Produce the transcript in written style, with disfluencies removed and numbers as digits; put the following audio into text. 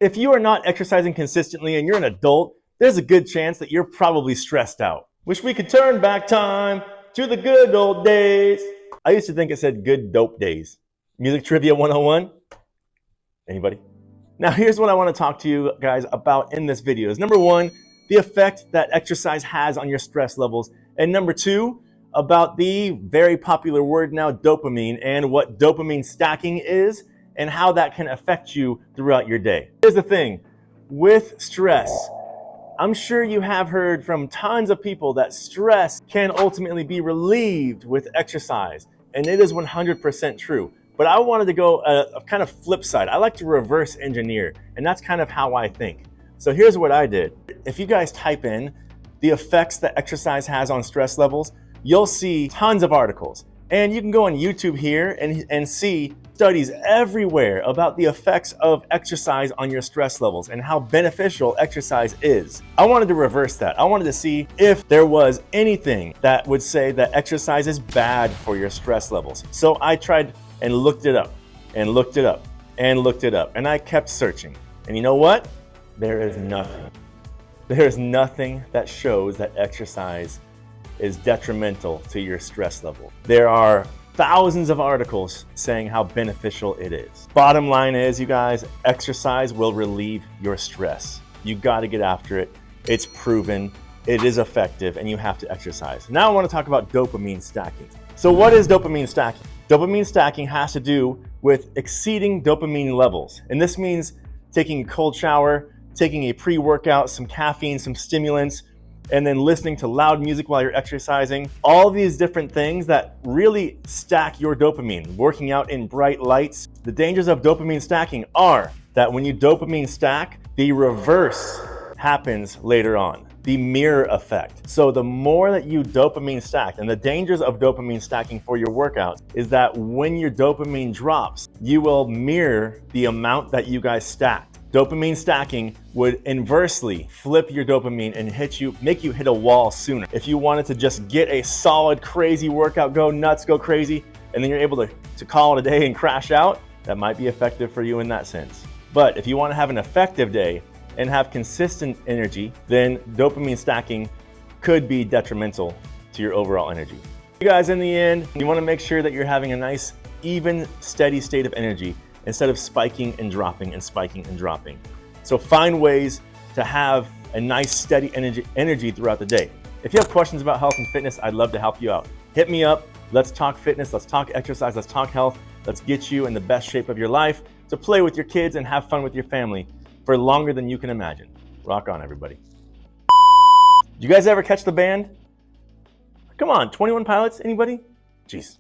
If you are not exercising consistently and you're an adult, there's a good chance that you're probably stressed out. Wish we could turn back time to the good old days. I used to think it said good dope days. Music Trivia 101? Anybody? Now here's what I want to talk to you guys about in this video. Is number one, the effect that exercise has on your stress levels. And number two, about the very popular word now, dopamine, and what dopamine stacking is and how that can affect you throughout your day. Here's the thing, with stress, I'm sure you have heard from tons of people that stress can ultimately be relieved with exercise, and it is 100% true. But I wanted to go a kind of flip side. I like to reverse engineer, and that's kind of how I think. So here's what I did. If you guys type in the effects that exercise has on stress levels, you'll see tons of articles. And you can go on YouTube here and see studies everywhere about the effects of exercise on your stress levels and how beneficial exercise is. I wanted to reverse that. I wanted to see if there was anything that would say that exercise is bad for your stress levels. So I tried and looked it up and looked it up and looked it up, and I kept searching. And you know what? There is nothing. There is nothing that shows that exercise is detrimental to your stress level. There are thousands of articles saying how beneficial it is. Bottom line is, you guys, exercise will relieve your stress. You got to get after it. It's proven, it is effective, and you have to exercise. Now I want to talk about dopamine stacking. So what is dopamine stacking? Dopamine stacking has to do with exceeding dopamine levels. And this means taking a cold shower, taking a pre-workout, some caffeine, some stimulants, and then listening to loud music while you're exercising. All these different things that really stack your dopamine, working out in bright lights. The dangers of dopamine stacking are that when you dopamine stack, the reverse happens later on, the mirror effect. So the more that you dopamine stack, and the dangers of dopamine stacking for your workouts is that when your dopamine drops, you will mirror the amount that you guys stacked. Dopamine stacking would inversely flip your dopamine and make you hit a wall sooner. If you wanted to just get a solid, crazy workout, go nuts, go crazy, and then you're able to call it a day and crash out, that might be effective for you in that sense. But if you want to have an effective day and have consistent energy, then dopamine stacking could be detrimental to your overall energy. You guys, in the end, you want to make sure that you're having a nice, even, steady state of energy, instead of spiking and dropping and spiking and dropping. So find ways to have a nice steady energy throughout the day. If you have questions about health and fitness, I'd love to help you out. Hit me up, let's talk fitness, let's talk exercise, let's talk health, let's get you in the best shape of your life to play with your kids and have fun with your family for longer than you can imagine. Rock on, everybody. Did you guys ever catch the band? Come on, 21 Pilots, anybody? Jeez.